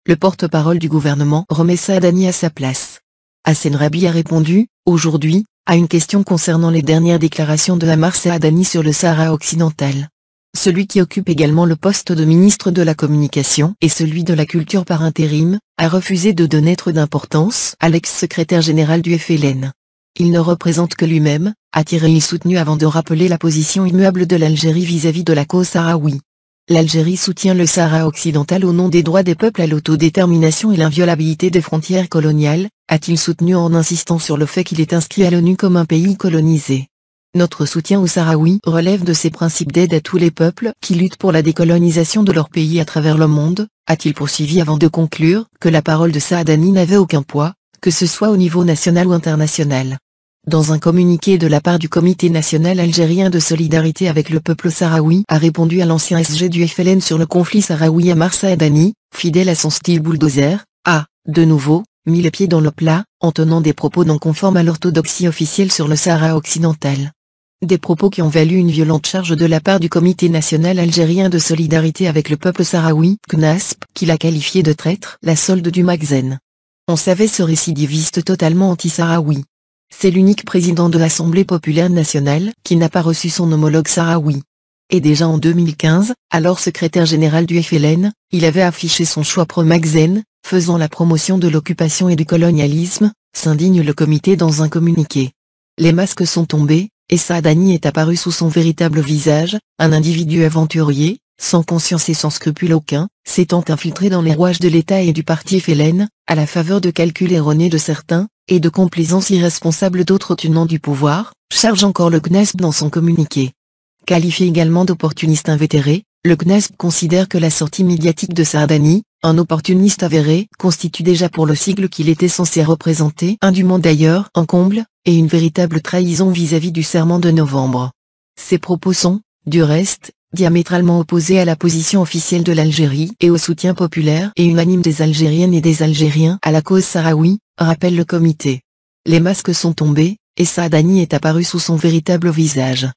Le porte-parole du gouvernement remet Saadani à sa place. Hassan Rabi a répondu, aujourd'hui, à une question concernant les dernières déclarations de Ammar Saadani sur le Sahara occidental. Celui qui occupe également le poste de ministre de la Communication et celui de la Culture par intérim, a refusé de donner trop d'importance à l'ex-secrétaire général du FLN. Il ne représente que lui-même, a-t-il soutenu avant de rappeler la position immuable de l'Algérie vis-à-vis de la cause sahraoui. L'Algérie soutient le Sahara occidental au nom des droits des peuples à l'autodétermination et l'inviolabilité des frontières coloniales, a-t-il soutenu en insistant sur le fait qu'il est inscrit à l'ONU comme un pays colonisé. Notre soutien aux Sahraouis relève de ses principes d'aide à tous les peuples qui luttent pour la décolonisation de leur pays à travers le monde, a-t-il poursuivi avant de conclure que la parole de Saadani n'avait aucun poids, que ce soit au niveau national ou international. Dans un communiqué de la part du Comité national algérien de solidarité avec le peuple sahraoui a répondu à l'ancien SG du FLN sur le conflit sahraoui Ammar Saadani, fidèle à son style bulldozer, a, de nouveau, mis les pieds dans le plat, en tenant des propos non conformes à l'orthodoxie officielle sur le Sahara occidental. Des propos qui ont valu une violente charge de la part du Comité national algérien de solidarité avec le peuple sahraoui, CNASP, qui l'a qualifié de traître, la solde du Magzen. On savait ce récidiviste totalement anti-sahraoui. C'est l'unique président de l'Assemblée populaire nationale qui n'a pas reçu son homologue sahraoui. Et déjà en 2015, alors secrétaire général du FLN, il avait affiché son choix pro-Magzen, faisant la promotion de l'occupation et du colonialisme, s'indigne le comité dans un communiqué. Les masques sont tombés, et Saadani est apparu sous son véritable visage, un individu aventurier, sans conscience et sans scrupule aucun, s'étant infiltré dans les rouages de l'État et du parti FLN, à la faveur de calculs erronés de certains, et de complaisance irresponsable d'autres tenants du pouvoir, charge encore le CNASP dans son communiqué. Qualifié également d'opportuniste invétéré, le CNASP considère que la sortie médiatique de Saadani, un opportuniste avéré, constitue déjà pour le sigle qu'il était censé représenter indûment d'ailleurs un comble, et une véritable trahison vis-à-vis du serment de novembre. Ces propos sont, du reste, diamétralement opposés à la position officielle de l'Algérie et au soutien populaire et unanime des Algériennes et des Algériens à la cause sahraoui, rappelle le comité. Les masques sont tombés, et Saadani est apparu sous son véritable visage.